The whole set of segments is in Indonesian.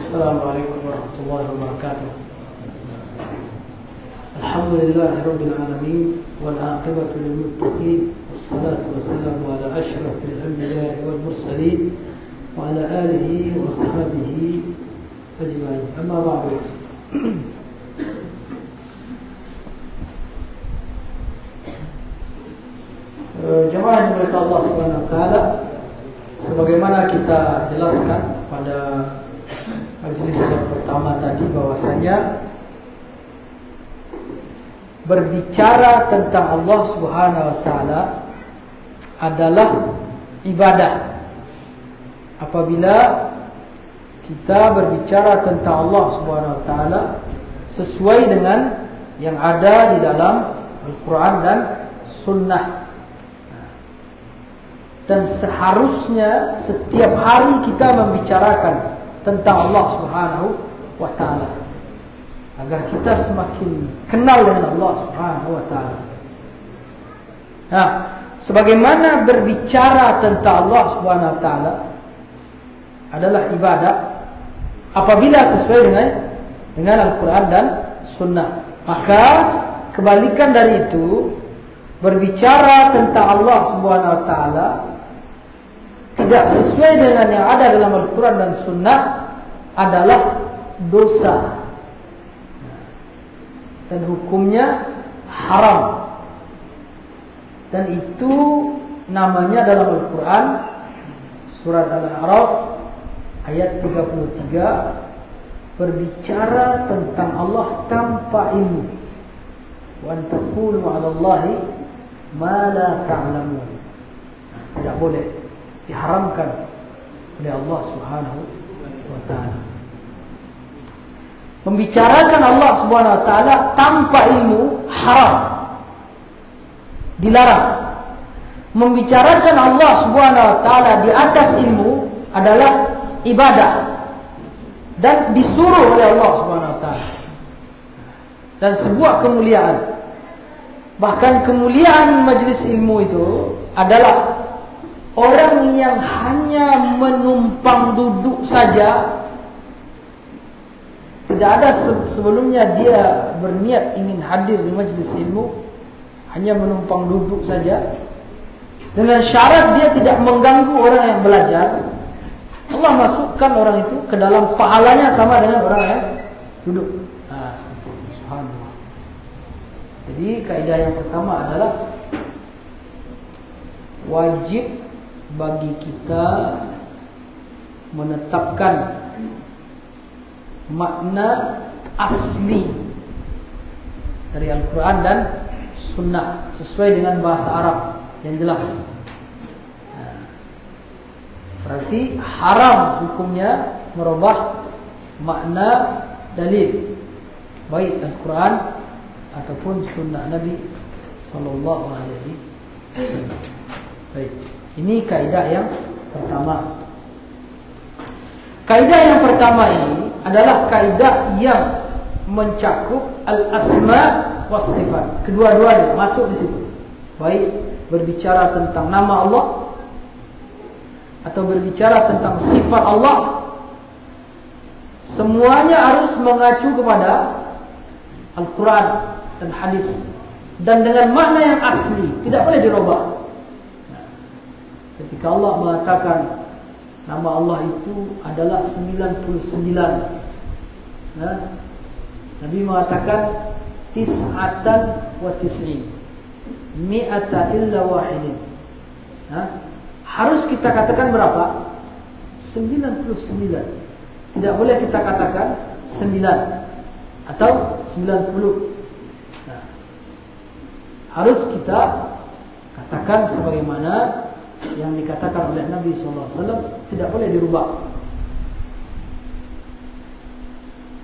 Assalamualaikum warahmatullahi wabarakatuh. Alhamdulillahi rabbil alamin wal aqibatu lil muttaqin wassalatu wassalamu ala asyrafil anbiya'i wal mursalin wa ala alihi wa sahbihi ajma'in. Amma ba'du. Jemaah yang dimuliakan Allah Subhanahu wa taala, sebagaimana kita jelaskan pada majelis yang pertama tadi bahwasanya berbicara tentang Allah Subhanahu wa taala adalah ibadah. Apabila kita berbicara tentang Allah Subhanahu wa taala sesuai dengan yang ada di dalam Al-Qur'an dan Sunnah. Dan seharusnya setiap hari kita membicarakan tentang Allah Subhanahu wa taala agar kita semakin kenal dengan Allah Subhanahu wa taala. Nah, sebagaimana berbicara tentang Allah Subhanahu wa taala adalah ibadah apabila sesuai dengan Al-Qur'an dan Sunnah, maka kebalikan dari itu, berbicara tentang Allah Subhanahu wa taala tidak sesuai dengan yang ada dalam Al-Quran dan Sunnah adalah dosa dan hukumnya haram. Dan itu namanya dalam Al-Quran surat Al-A'raf ayat 33 berbicara tentang Allah tanpa ilmu. Wa antaqulu 'ala Allahi ma la ta'lamun. Tidak boleh, diharamkan oleh Allah Subhanahu wa taala. Membicarakan Allah Subhanahu wa taala tanpa ilmu haram, dilarang. Membicarakan Allah Subhanahu wa taala di atas ilmu adalah ibadah dan disuruh oleh Allah Subhanahu wa taala. Dan sebuah kemuliaan. Bahkan kemuliaan majlis ilmu itu adalah orang yang hanya menumpang duduk saja, tidak ada sebelumnya dia berniat ingin hadir di majlis ilmu, hanya menumpang duduk saja, dengan syarat dia tidak mengganggu orang yang belajar, Allah masukkan orang itu ke dalam pahalanya sama dengan orang yang duduk. Nah, seperti itu. Subhanallah. Jadi kaidah yang pertama adalah wajib bagi kita menetapkan makna asli dari Al-Quran dan Sunnah sesuai dengan bahasa Arab yang jelas. Berarti haram hukumnya merubah makna dalil, baik Al-Quran ataupun Sunnah Nabi Sallallahu Alaihi Wasallam. Baik. Ini kaidah yang pertama. Kaidah yang pertama ini adalah kaidah yang mencakup al-asma was sifat. Kedua-duanya masuk di situ. Baik berbicara tentang nama Allah atau berbicara tentang sifat Allah, semuanya harus mengacu kepada Al-Quran dan hadis dan dengan makna yang asli, tidak boleh dirubah. Ketika Allah mengatakan nama Allah itu adalah 99, Nabi mengatakan tis'atan wa tis'in, mi'ata illa wahidin. Harus kita katakan berapa? 99. Tidak boleh kita katakan 9 atau 90. Harus kita katakan sebagaimana yang dikatakan oleh Nabi SAW, tidak boleh dirubah.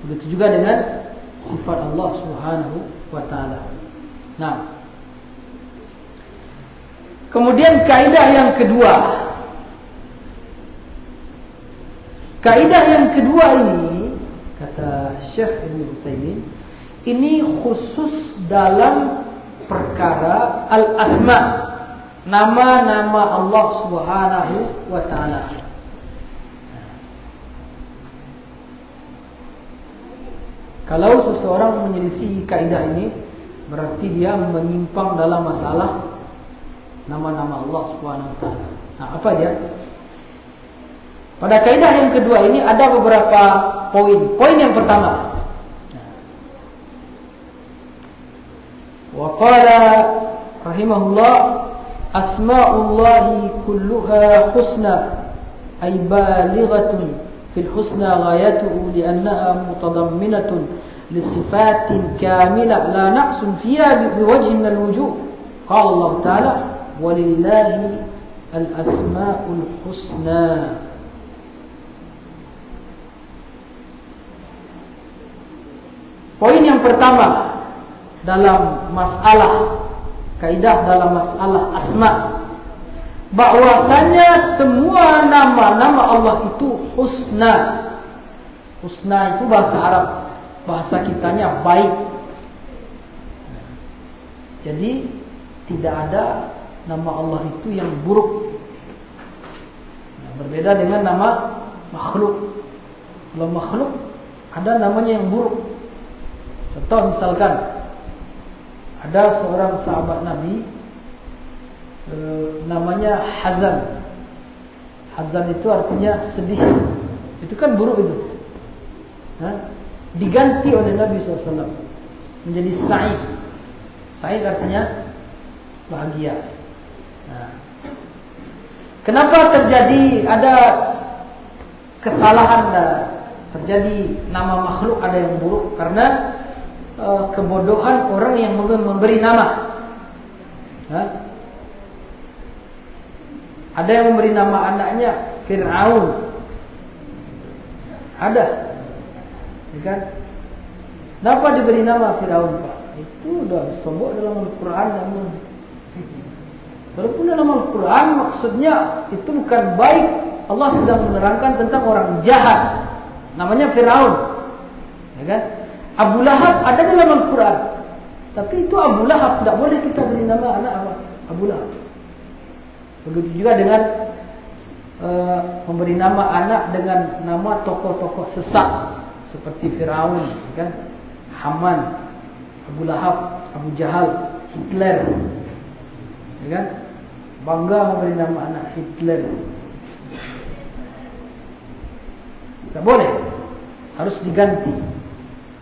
Begitu juga dengan sifat Allah Subhanahu wa taala. Nah, kemudian kaidah yang kedua. Kaidah yang kedua ini, kata Syekh Ibnu Utsaimin, ini khusus dalam perkara al-asma, nama-nama Allah Subhanahu wa taala. Kalau seseorang menyelisih kaidah ini, berarti dia menyimpang dalam masalah nama-nama Allah Subhanahu wa taala. Nah, apa dia? Pada kaidah yang kedua ini ada beberapa poin. Poin yang pertama, wa qala rahimahullah, asma'ullahi kulluha husna ay balighatun fil husna ghayatuhu li'annaha mutadamminatun lisifatin kamilah la naqsun fiha biwajhin min alwujuh. Qala Allah ta'ala walillahi al-asma'ul husna. Poin yang pertama dalam masalah kaidah, dalam masalah asma, bahwasanya semua nama-nama Allah itu husna. Husna itu bahasa Arab, bahasa kitanya baik. Jadi tidak ada nama Allah itu yang buruk. Berbeda dengan nama makhluk. Kalau makhluk ada namanya yang buruk. Contoh misalkan ada seorang sahabat Nabi, namanya Hazan. Hazan itu artinya sedih. Itu kan buruk itu. Diganti oleh Nabi SAW menjadi Sa'id. Sa'id artinya bahagia. Kenapa terjadi ada kesalahan, terjadi nama makhluk ada yang buruk? Karena kebodohan orang yang memberi nama. Ada yang memberi nama anaknya Fir'aun. Ada, kan? Kenapa diberi nama Fir'aun, Pak? Itu udah disebut dalam Al-Quran. Walaupun dalam Al-Quran maksudnya itu bukan baik. Allah sedang menerangkan tentang orang jahat, namanya Fir'aun, ya kan? Abu Lahab ada dalam Al-Quran, tapi itu Abu Lahab, tidak boleh kita beri nama anak apa? Abu Lahab. Begitu juga dengan memberi nama anak dengan nama tokoh-tokoh sesat seperti Firaun, kan? Haman, Abu Lahab, Abu Jahal, Hitler, ya kan? Bangga memberi nama anak Hitler. Tidak boleh, harus diganti.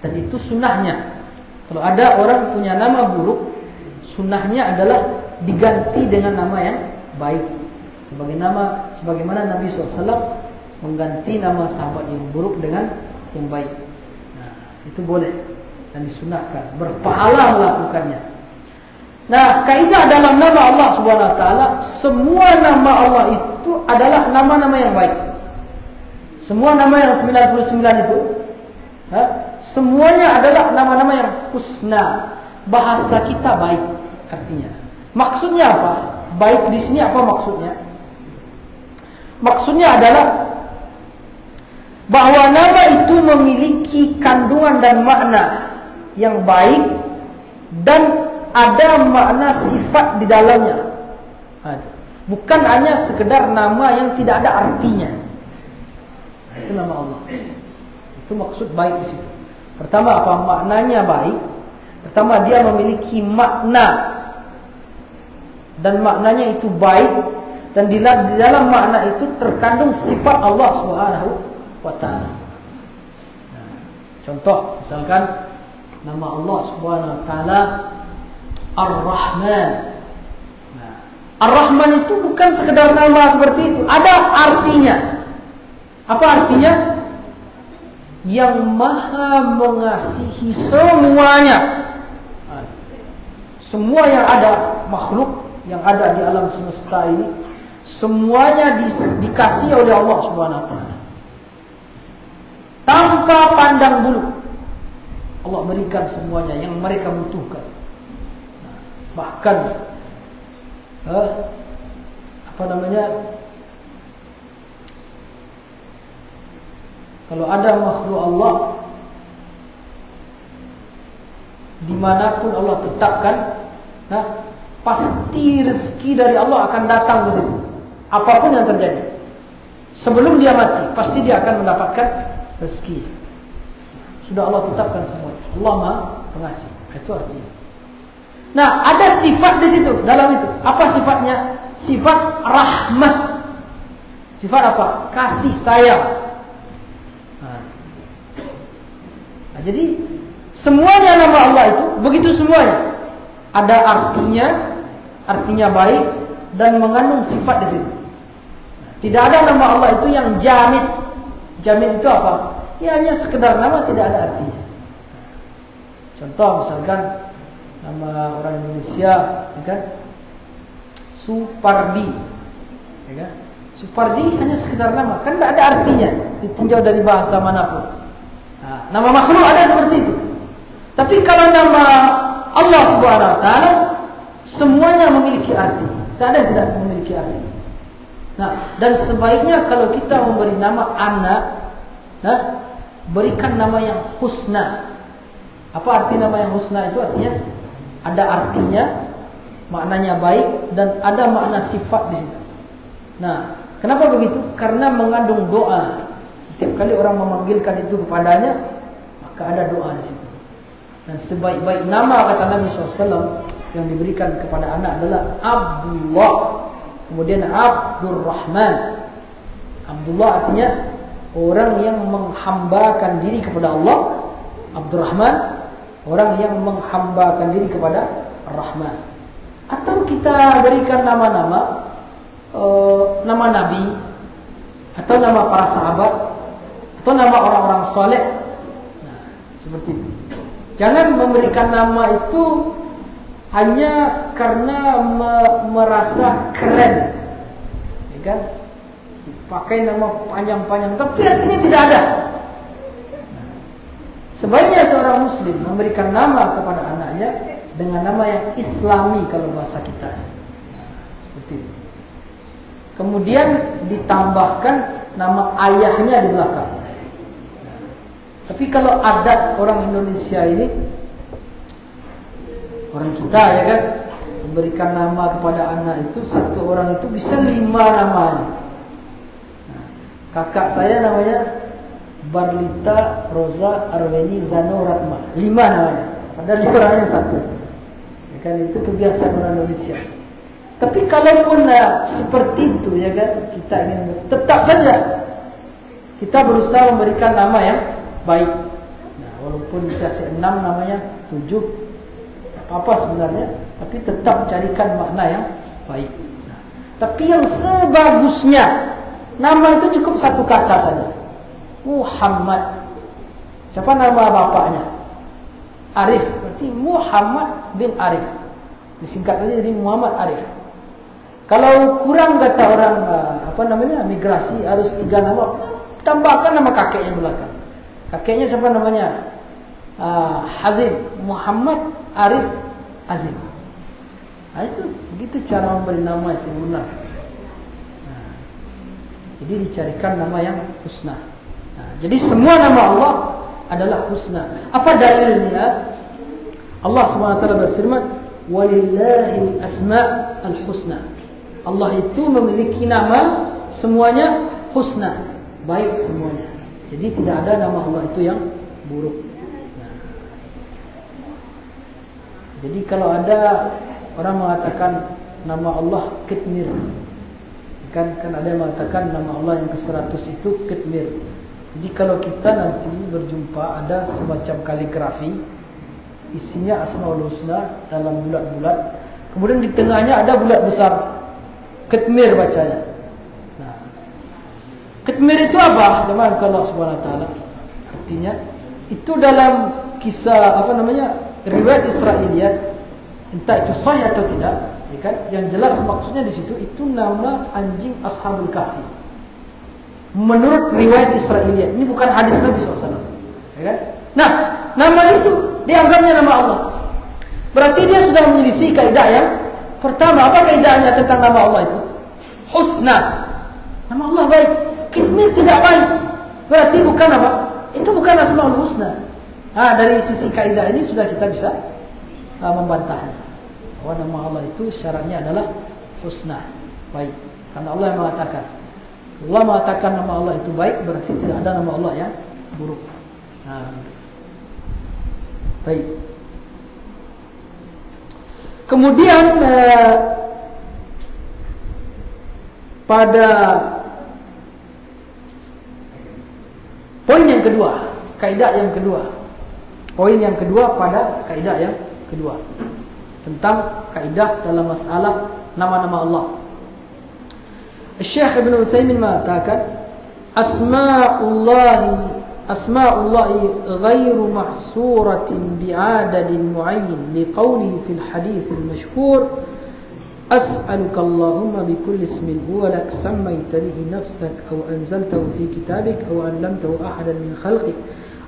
Dan itu sunnahnya. Kalau ada orang punya nama buruk, sunnahnya adalah diganti dengan nama yang baik. Sebagaimana Nabi SAW mengganti nama sahabat yang buruk dengan yang baik. Nah, itu boleh dan disunnahkan. Berpahala melakukannya. Nah, kaidah dalam nama Allah Subhanahu Wa Taala, semua nama Allah itu adalah nama-nama yang baik. Semua nama yang 99 itu, semuanya adalah nama-nama yang husna. Bahasa kita baik artinya. Maksudnya apa? Baik di sini apa maksudnya? Maksudnya adalah bahwa nama itu memiliki kandungan dan makna yang baik dan ada makna sifat di dalamnya. Bukan hanya sekedar nama yang tidak ada artinya. Itu nama Allah. Itu maksud baik di situ. Pertama apa maknanya baik? Pertama dia memiliki makna dan maknanya itu baik, dan di dalam makna itu terkandung sifat Allah Subhanahu wa taala. Contoh misalkan nama Allah Subhanahu wa taala Ar-Rahman. Ar-Rahman itu bukan sekedar nama seperti itu, ada artinya. Apa artinya? Yang maha mengasihi semuanya. Semua yang ada, makhluk yang ada di alam semesta ini, semuanya dikasihi oleh Allah Subhanahu wa taala. Tanpa pandang bulu. Allah berikan semuanya yang mereka butuhkan. Bahkan kalau ada makhluk Allah dimanapun Allah tetapkan, pasti rezeki dari Allah akan datang ke situ. Apapun yang terjadi, sebelum dia mati, pasti dia akan mendapatkan rezeki. sudah Allah tetapkan semua. Allah Maha Pengasih. Itu artinya. Nah, ada sifat di situ, dalam itu. Apa sifatnya? Sifat rahmah. Sifat apa? Kasih sayang. Nah, jadi semuanya nama Allah itu begitu semuanya. Ada artinya baik dan mengandung sifat di situ. Tidak ada nama Allah itu yang jamid. Jamid itu apa? Ya hanya sekedar nama, tidak ada artinya. Contoh misalkan nama orang Indonesia, ya kan? Supardi, ya kan? Supardi hanya sekedar nama, kan tidak ada artinya ditinjau dari bahasa manapun. Nah, nama makhluk ada seperti itu. Tapi kalau nama Allah Subhanahu Wa Taala semuanya memiliki arti, tidak ada yang tidak memiliki arti. Nah, dan sebaiknya kalau kita memberi nama anak, nah, berikan nama yang husna. Apa arti nama yang husna itu? Artinya ada artinya, maknanya baik, dan ada makna sifat di situ. Nah, kenapa begitu? Karena mengandung doa. Setiap kali orang memanggilkan itu kepadanya, maka ada doa di situ. Dan sebaik-baik nama, kata Nabi SAW, yang diberikan kepada anak adalah Abdullah, kemudian Abdurrahman. Abdullah artinya orang yang menghambakan diri kepada Allah. Abdurrahman, orang yang menghambakan diri kepada Ar-Rahman. Atau kita berikan nama-nama, nama Nabi, atau nama para sahabat, atau nama orang-orang saleh. Nah, seperti itu. Jangan memberikan nama itu hanya karena merasa keren, ya kan? Pakai nama panjang-panjang, tapi artinya tidak ada. Sebaiknya seorang muslim memberikan nama kepada anaknya dengan nama yang islami kalau bahasa kita. Seperti itu. Kemudian ditambahkan nama ayahnya di belakang. Tapi kalau adat orang Indonesia ini, orang kita ya kan, memberikan nama kepada anak itu, satu orang itu bisa 5 namanya. Nah, kakak saya namanya Barlita Rosa Arweni Zano Ratma, 5 namanya, padahal orangnya 1. Ya kan, itu kebiasaan orang Indonesia. Tapi kalaupun seperti itu ya kan, kita ingin tetap saja kita berusaha memberikan nama yang baik. Nah, walaupun dikasih 6 namanya 7, tak apa sebenarnya, tapi tetap carikan makna yang baik. Nah, tapi yang sebagusnya nama itu cukup 1 kata saja. Muhammad. Siapa nama bapaknya? Arif. Berarti Muhammad bin Arif. Disingkat saja jadi Muhammad Arif. Kalau kurang kata orang migrasi harus 3 nama, tambahkan nama kakeknya belakang. Kakeknya siapa namanya? Hazim. Muhammad Arif Azim. Nah, itu begitu cara memberi nama itu benar. Nah, jadi dicarikan nama yang husna. Nah, jadi semua nama Allah adalah husna. Apa dalilnya? Allah SWT berfirman, "Walillahil asma'ul husna." Allah itu memiliki nama semuanya husna, baik semuanya. Jadi tidak ada nama Allah itu yang buruk. Nah, jadi kalau ada orang mengatakan nama Allah Kitmir, kan ada yang mengatakan nama Allah yang ke-100 itu Kitmir. Jadi kalau kita nanti berjumpa ada semacam kaligrafi, isinya Asmaul Husna dalam bulat-bulat, kemudian di tengahnya ada bulat besar, Kitmir bacanya. Nah, Kitmir itu apa? Jemaah Allah Subhanahu Wa Taala. Artinya itu dalam kisah riwayat Israiliyat, entah itu sahih atau tidak, ya kan? Yang jelas maksudnya di situ itu nama anjing Ashabul Kahfi. Menurut riwayat Israiliyat, ini bukan hadis Nabi SAW, ya kan? Nah, nama itu dianggapnya nama Allah. Berarti dia sudah menyelisih kaidah yang pertama. Apa kaidahnya tentang nama Allah itu? Husna. Nama Allah baik. Kitmir tidak baik. Berarti bukan apa? Itu bukan Asmaul Husna. Nah, dari sisi kaidah ini sudah kita bisa membantahnya. Bahwa nama Allah itu syaratnya adalah husna, baik. Karena Allah yang mengatakan. Allah mengatakan nama Allah itu baik, berarti tidak ada nama Allah yang buruk. Nah, Baik. Kemudian pada poin yang kedua, kaidah yang kedua. Poin yang kedua pada kaidah yang kedua tentang kaidah dalam masalah nama-nama Allah. Syekh Ibn Utsaimin mengatakan asma'ullahi ghairu mahsuratin bi'adadin mu'ayyin liqawlihi fil hadithil mashhur as'aluka Allahumma bikulli ismin huwa lak sammayta bihi nafsak aw anzaltahu fi kitabik aw 'allamtahu ahadan min khalqik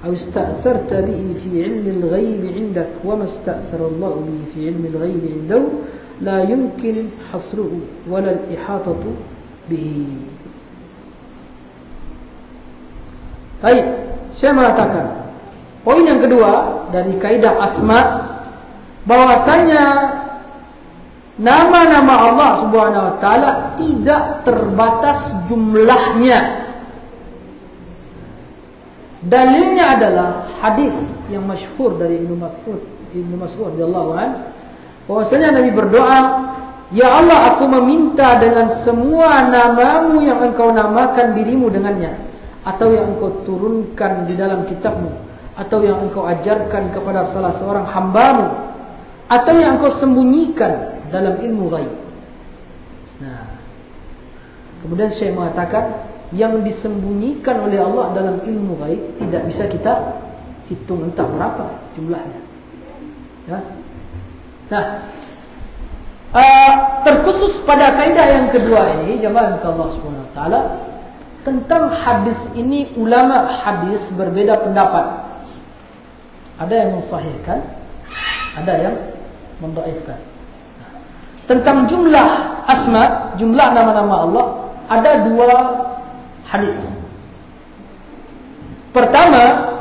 aw ista'tharta bihi fi 'ilmi al-ghayb 'indak wa ma ista'thara Allah bihi fi 'ilmi al-ghayb 'indahu la yumkin hasruhu wa la al-ihatatu bihi. Baik, saya mengatakan poin yang kedua dari kaidah asma, bahwasanya nama-nama Allah Subhanahu wa taala tidak terbatas jumlahnya. Dalilnya adalah hadis yang masyhur dari Ibnu Mas'ud radhiyallahu anhu, bahwasanya Nabi berdoa, "Ya Allah, aku meminta dengan semua namamu yang engkau namakan dirimu dengannya, atau yang engkau turunkan di dalam kitabmu, atau yang engkau ajarkan kepada salah seorang hambamu, atau yang engkau sembunyikan dalam ilmu ghaib." Nah, kemudian saya mengatakan yang disembunyikan oleh Allah dalam ilmu ghaib tidak bisa kita hitung entah berapa jumlahnya. Ya. Nah, terkhusus pada kaidah yang kedua ini, jemaah Allah Subhanahu wa taala, tentang hadis ini ulama hadis berbeda pendapat. Ada yang mensahihkan, ada yang mendhaifkan. Tentang jumlah asma, jumlah nama-nama Allah, ada dua hadis. Pertama,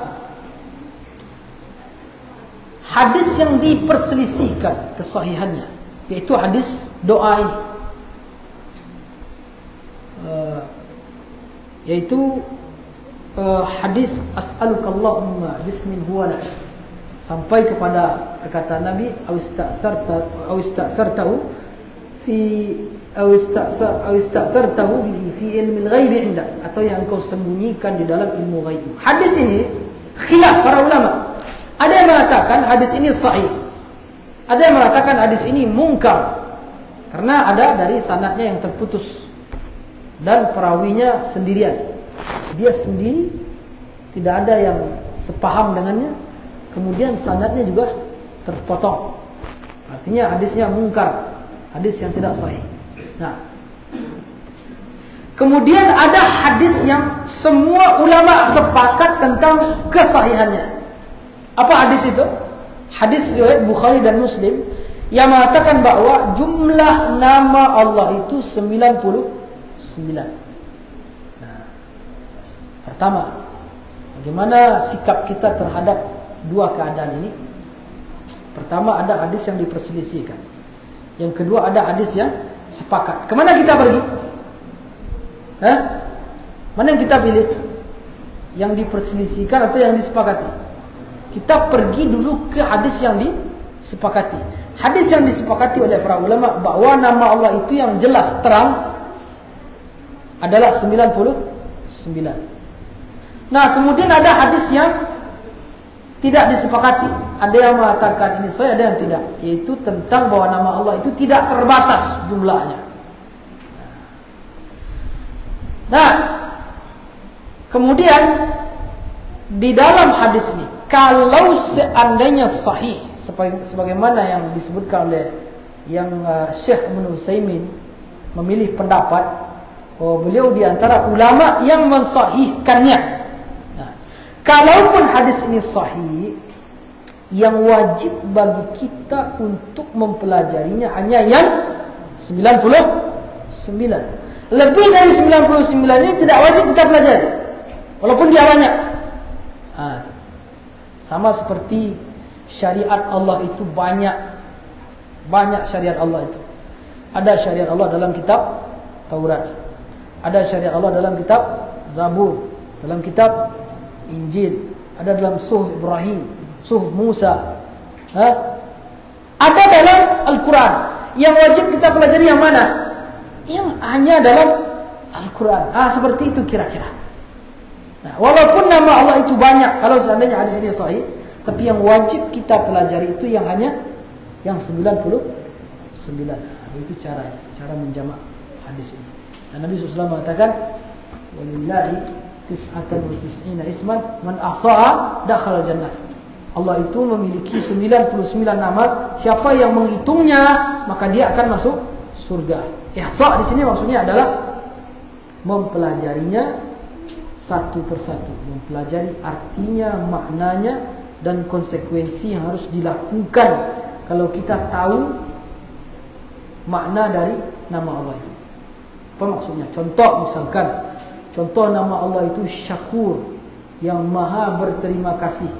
hadis yang diperselisihkan kesahihannya, yaitu hadis doa ini, yaitu hadis as'alukallahumma bismin huwa lak, sampai kepada perkataan Nabi au ista'sartahu fi au ista'sartahu fi ilmil ghaibi indak, atau yang engkau sembunyikan di dalam ilmu ghaib. Hadis ini khilaf para ulama. Ada yang mengatakan hadis ini sahih, ada yang mengatakan hadis ini mungkar karena ada dari sanadnya yang terputus dan perawinya sendirian, dia sendiri, tidak ada yang sepaham dengannya, kemudian sanadnya juga terpotong, artinya hadisnya mungkar, hadis yang tidak sahih. Nah, kemudian ada hadis yang semua ulama sepakat tentang kesahihannya. Apa hadis itu? Hadis riwayat Bukhari dan Muslim yang mengatakan bahwa jumlah nama Allah itu 99. Nah, pertama, bagaimana sikap kita terhadap dua keadaan ini? Pertama, ada hadis yang diperselisihkan. Yang kedua, ada hadis yang sepakat. Kemana kita pergi? Mana yang kita pilih? Yang diperselisihkan atau yang disepakati? Kita pergi dulu ke hadis yang disepakati. Hadis yang disepakati oleh para ulama bahwa nama Allah itu yang jelas terang adalah 99. Nah, kemudian ada hadis yang tidak disepakati. Ada yang mengatakan ini sahih, ada yang tidak, yaitu tentang bahwa nama Allah itu tidak terbatas jumlahnya. Nah, kemudian di dalam hadis ini, kalau seandainya sahih sebagaimana yang disebutkan oleh yang Syekh Ibn Utsaimin memilih pendapat, beliau di antara ulama yang mensahihkannya. Nah, kalaupun hadis ini sahih, yang wajib bagi kita untuk mempelajarinya hanya yang 99. Lebih dari 99 ini tidak wajib kita pelajari, walaupun dia banyak. Sama seperti syariat Allah itu banyak syariat Allah itu. Ada syariat Allah dalam kitab Taurat, ada syariat Allah dalam kitab Zabur, dalam kitab Injil, ada dalam Suhuf Ibrahim, Suhuf Musa. Ada dalam Al-Quran. Yang wajib kita pelajari yang mana? Yang hanya dalam Al-Quran. Seperti itu kira-kira. Nah, walaupun nama Allah itu banyak, kalau seandainya hadis ini sahih, tapi yang wajib kita pelajari itu yang hanya yang 99. Itu cara menjamak hadis ini. Dan Nabi SAW mengatakan, walillahi tis'atan wa tis'ina isman man ahsaha dakhala jannah. Allah itu memiliki 99 nama, siapa yang menghitungnya maka dia akan masuk surga. Ihsa di sini maksudnya adalah mempelajarinya satu persatu, mempelajari artinya, maknanya, dan konsekuensi yang harus dilakukan kalau kita tahu makna dari nama Allah itu. Apa maksudnya? Contoh misalkan, contoh nama Allah itu Syakur, yang maha berterima kasih.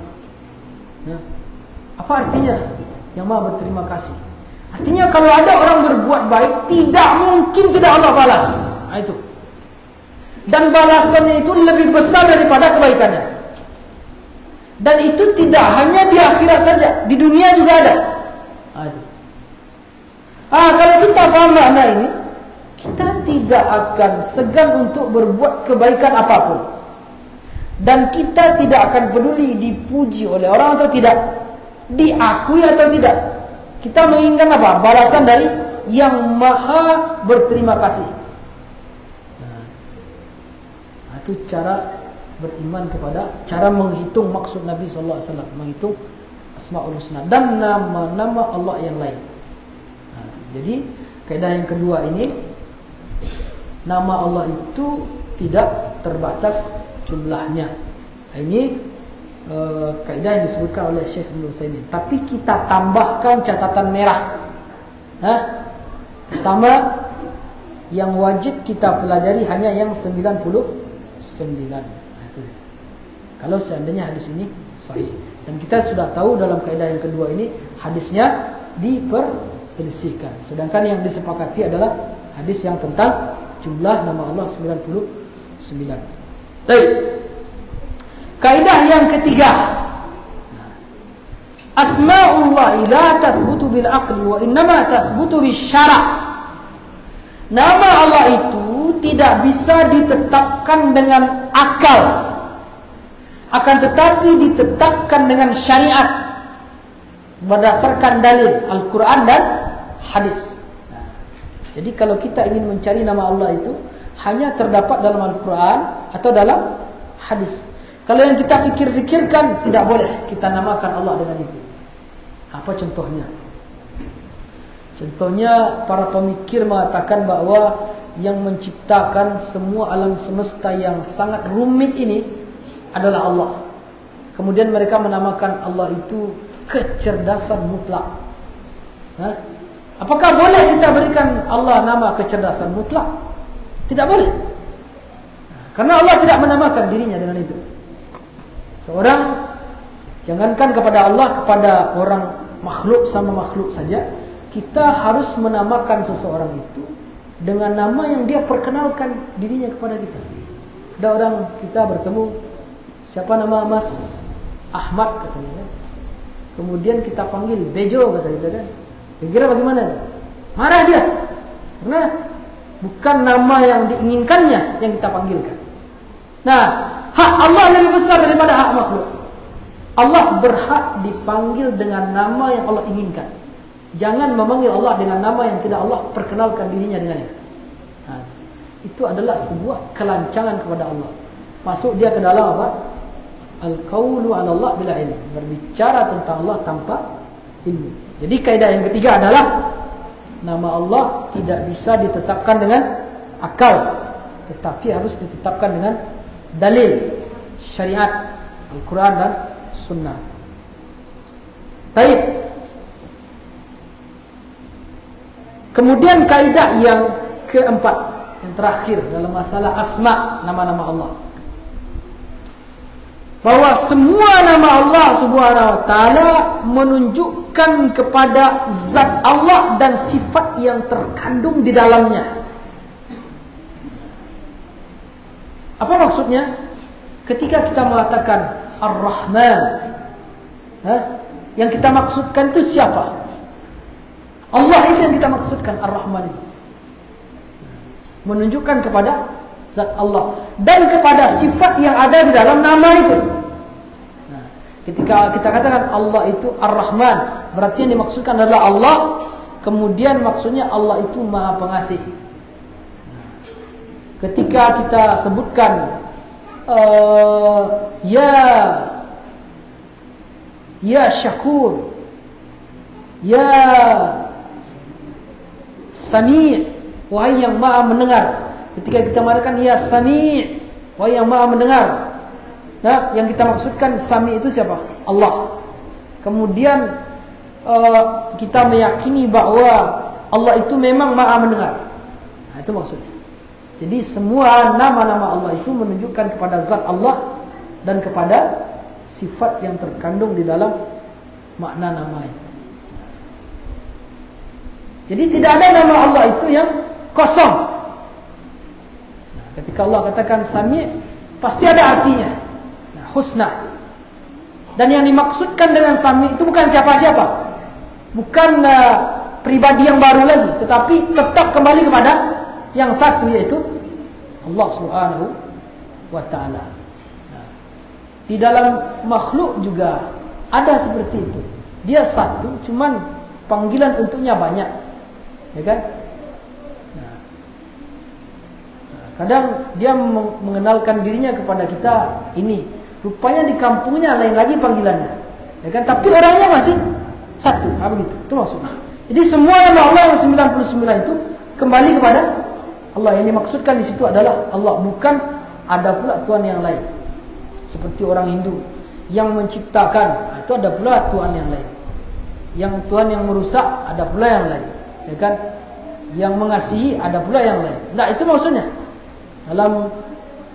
Apa artinya? Yang maha berterima kasih. Artinya kalau ada orang berbuat baik, tidak mungkin tidak Allah balas. Itu. Dan balasannya itu lebih besar daripada kebaikannya. Dan itu tidak hanya di akhirat saja, di dunia juga ada. Itu. Kalau kita paham makna ini, kita tidak akan segan untuk berbuat kebaikan apapun. Dan kita tidak akan peduli dipuji oleh orang atau tidak, diakui atau tidak. Kita menginginkan apa? Balasan dari yang maha berterima kasih. Itu cara beriman kepada, cara menghitung maksud Nabi SAW, menghitung Asmaul Husna dan nama-nama Allah yang lain. Jadi kaidah yang kedua ini, nama Allah itu tidak terbatas jumlahnya. Ini kaidah yang disebutkan oleh Syekh Ibnu Utsaimin. Tapi kita tambahkan catatan merah. Pertama, yang wajib kita pelajari hanya yang 99. Itu. Kalau seandainya hadis ini sahih. Dan kita sudah tahu dalam kaidah yang kedua ini hadisnya diperselisihkan. Sedangkan yang disepakati adalah hadis yang tentang jumlah nama Allah 99. Baik. Kaidah yang ketiga, Asma'ullah la tathbutu bil aqli wa innama tathbutu bis syara'. Nama Allah itu tidak bisa ditetapkan dengan akal, akan tetapi ditetapkan dengan syariat berdasarkan dalil Al-Quran dan hadis. Jadi kalau kita ingin mencari nama Allah itu hanya terdapat dalam Al-Quran atau dalam hadis. Kalau yang kita fikir-fikirkan, tidak boleh kita namakan Allah dengan itu. Apa contohnya? Contohnya para pemikir mengatakan bahwa yang menciptakan semua alam semesta yang sangat rumit ini adalah Allah. Kemudian mereka menamakan Allah itu kecerdasan mutlak. Apakah boleh kita berikan Allah nama kecerdasan mutlak? Tidak boleh. Karena Allah tidak menamakan dirinya dengan itu. Seorang, jangankan kepada Allah, kepada orang makhluk sama makhluk saja, kita harus menamakan seseorang itu dengan nama yang dia perkenalkan dirinya kepada kita. Ada orang kita bertemu, siapa nama Mas Ahmad katanya kan. Kemudian kita panggil Bejo kata kita kan. Kira-kira bagaimana? Marah dia. Karena bukan nama yang diinginkannya yang kita panggilkan. Nah, hak Allah lebih besar daripada hak makhluk. Allah berhak dipanggil dengan nama yang Allah inginkan. Jangan memanggil Allah dengan nama yang tidak Allah perkenalkan dirinya dengannya. Nah, itu adalah sebuah kelancangan kepada Allah. Masuk dia ke dalam apa? Al-qawlu 'ala Allah bila ilm. Berbicara tentang Allah tanpa ilmu. Jadi kaidah yang ketiga adalah nama Allah tidak bisa ditetapkan dengan akal, tetapi harus ditetapkan dengan dalil syariat Al-Quran dan Sunnah. Baik. Kemudian kaidah yang keempat, yang terakhir dalam masalah asma, nama-nama Allah, bahwa semua nama Allah Subhanahu wa taala menunjukkan kepada zat Allah dan sifat yang terkandung di dalamnya. Apa maksudnya? Ketika kita mengatakan Ar-Rahman, Yang kita maksudkan itu siapa? Allah itu yang kita maksudkan, Ar-Rahman itu. Menunjukkan kepada zat Allah dan kepada sifat yang ada di dalam nama itu. Ketika kita katakan Allah itu Ar-Rahman, berarti yang dimaksudkan adalah Allah. Kemudian maksudnya Allah itu Maha Pengasih. Ketika kita sebutkan Ya Syakur, Ya Sami', wahai yang Maha mendengar. Ketika kita mengatakan Ya Sami', wahai yang Maha mendengar, nah, yang kita maksudkan Sami' itu siapa? Allah. Kemudian kita meyakini bahwa Allah itu memang Maha mendengar. Nah, itu maksudnya. Jadi semua nama-nama Allah itu menunjukkan kepada zat Allah dan kepada sifat yang terkandung di dalam makna nama itu. Jadi tidak ada nama Allah itu yang kosong. Nah, ketika Allah katakan Sami', pasti ada artinya. Nah, husna. Dan yang dimaksudkan dengan Sami' itu bukan siapa-siapa. Bukan pribadi yang baru lagi, tetapi tetap kembali kepada yang satu, yaitu Allah Subhanahu wa ta'ala. Nah, di dalam makhluk juga ada seperti itu. Dia satu, cuman panggilan untuknya banyak, ya kan? Nah, kadang dia mengenalkan dirinya kepada kita ini. Rupanya di kampungnya lain lagi panggilannya, ya kan? Tapi orangnya masih satu, begitu. Itu maksudnya. Jadi semua nama Allah yang 99 itu kembali kepada Allah. Yang dimaksudkan di situ adalah Allah, bukan ada pula Tuhan yang lain. Seperti orang Hindu yang menciptakan, itu ada pula Tuhan yang lain. Yang Tuhan yang merusak, ada pula yang lain, ya kan? Yang mengasihi, ada pula yang lain. Nah, itu maksudnya. Dalam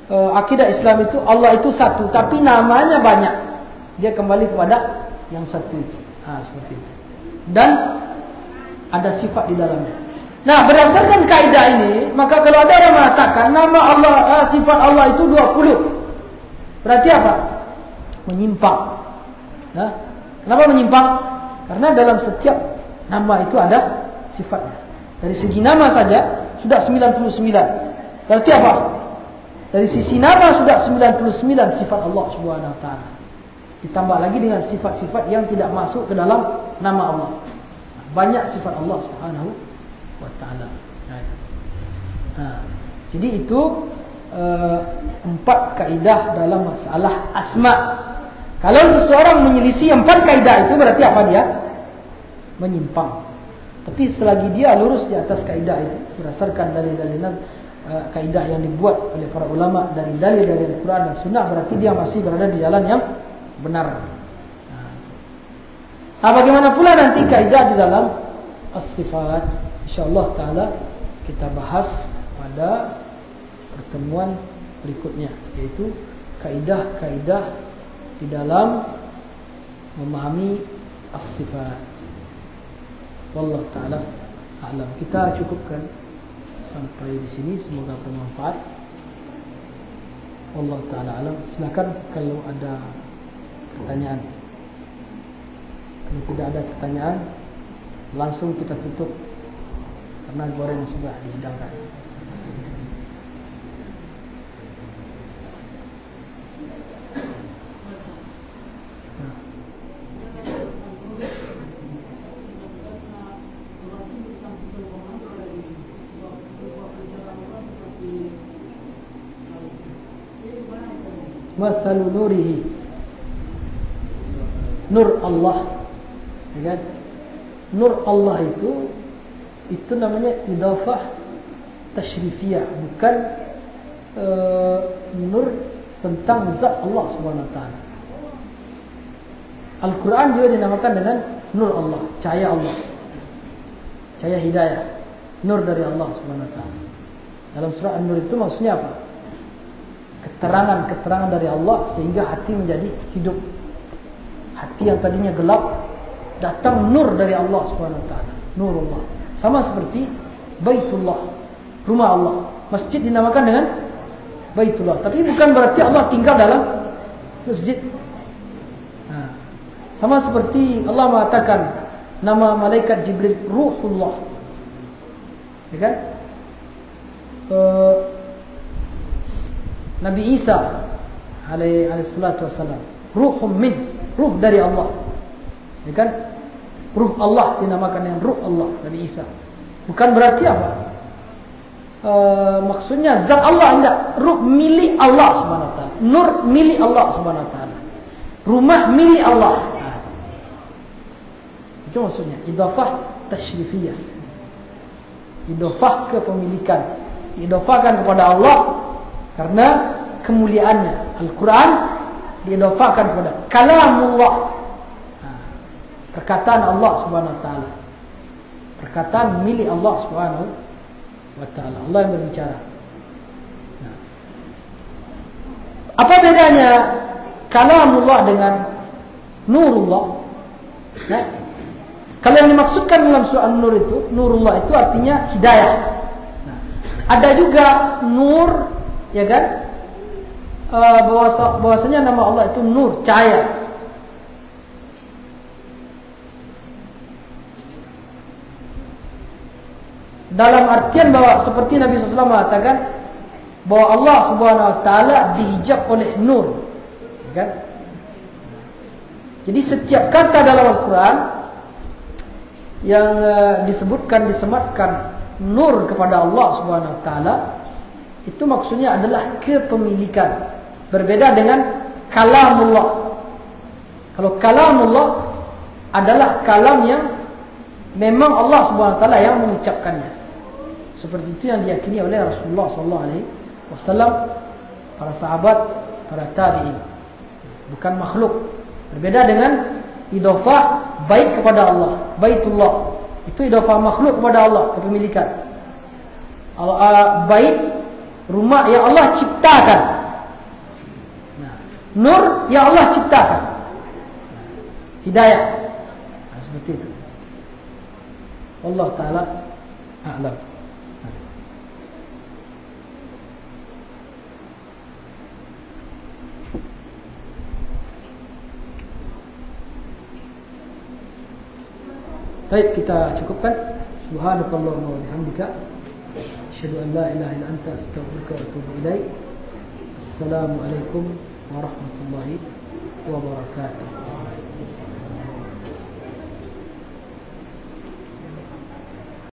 akidah Islam itu Allah itu satu, tapi namanya banyak. Dia kembali kepada yang satu itu. Seperti itu. Dan ada sifat di dalamnya. Nah, berdasarkan kaidah ini, maka kalau ada orang mengatakan nama Allah, sifat Allah itu 20, berarti apa? Menyimpang. Nah, kenapa menyimpang? Karena dalam setiap nama itu ada sifatnya. Dari segi nama saja sudah 99. Berarti apa? Dari sisi nama sudah 99 sifat Allah Subhanahu wa ta'ala. Ditambah lagi dengan sifat-sifat yang tidak masuk ke dalam nama Allah. Banyak sifat Allah Subhanahu wa ta'ala. Jadi itu 4 kaidah dalam masalah asma. Kalau seseorang menyelisih 4 kaidah itu, berarti apa dia? Menyimpang. Tapi selagi dia lurus di atas kaidah itu, berdasarkan dalil-dalil kaidah yang dibuat oleh para ulama dari dalil-dalil Al-Quran dan Sunnah, berarti dia masih berada di jalan yang benar. Bagaimana pula nanti kaidah di dalam as-sifat? InsyaAllah ta'ala kita bahas pada pertemuan berikutnya, yaitu kaidah-kaidah di dalam memahami as-sifat. Wallahu ta'ala a'lam. Kita cukupkan sampai di sini, semoga bermanfaat. Wallahu ta'ala a'lam. Silakan kalau ada pertanyaan. Kalau tidak ada pertanyaan, langsung kita tutup karena goreng sudah dihidangkan. Masalu nurihi, nur Allah, ya kan? Nur Allah itu namanya idafah tasyrifiyah, bukan nur tentang zat Allah Subhanahu wa ta'ala. Al-Quran juga dinamakan dengan nur Allah, cahaya Allah, cahaya hidayah, nur dari Allah Subhanahu wa ta'ala. Dalam surah An-Nur itu maksudnya apa? Keterangan-keterangan dari Allah sehingga hati menjadi hidup. Hati yang tadinya gelap, datang nur dari Allah Subhanahu wa ta'ala, nurullah. Sama seperti Baitullah, rumah Allah. Masjid dinamakan dengan Baitullah, tapi bukan berarti Allah tinggal dalam masjid. Sama seperti Allah mengatakan nama malaikat Jibril Ruhullah, ya kan? Nabi Isa alaihi salatu wassalam, ruhum min, ruh dari Allah, ya kan? Ruh Allah dinamakan dengan ruh Allah, Nabi Isa. Bukan berarti apa? Maksudnya zat Allah, enggak. Ruh milik Allah subhanahu wa ta'ala, nur milik Allah subhanahu wa ta'ala, rumah milik Allah. Itu maksudnya idhafah tasyrifiyah, idhafah kepemilikan, diidhafahkan kepada Allah karena kemuliaannya. Al-Quran diidhafahkan kepada kalamullah, perkataan Allah subhanahu wa ta'ala, perkataan milik Allah subhanahu wa ta'ala. Allah yang berbicara. Apa bedanya kalamullah dengan nurullah? Nah, kalau yang dimaksudkan dalam surah An-Nur itu, nurullah itu artinya hidayah. Nah, ada juga nur, ya kan? Bahwasanya nama Allah itu nur, cahaya. Dalam artian bahwa seperti Nabi SAW mengatakan bahwa Allah Subhanahu Wa Taala dihijab oleh nur, ya kan? Jadi setiap kata dalam Al-Quran yang disebutkan, disematkan nur kepada Allah Subhanahu Wa Taala, itu maksudnya adalah kepemilikan. Berbeda dengan kalamullah. Kalau kalamullah adalah kalam yang memang Allah Subhanahu Wa Taala yang mengucapkannya. Seperti itu yang diyakini oleh Rasulullah SAW, para sahabat, para tabi'in. Bukan makhluk. Berbeda dengan idhafah bait kepada Allah, baitullah. Itu idhafah makhluk kepada Allah, kepemilikan. Bait, rumah yang Allah ciptakan. Nah, nur yang Allah ciptakan. Hidayah. Nah, seperti itu. Allah Ta'ala a'lam. Baik, kita cukupkan. Subhanakallahumma wa bihamdika, asyhadu an la ilaha illa anta, astaghfiruka wa atubu ilaik. Assalamualaikum warahmatullahi wabarakatuh.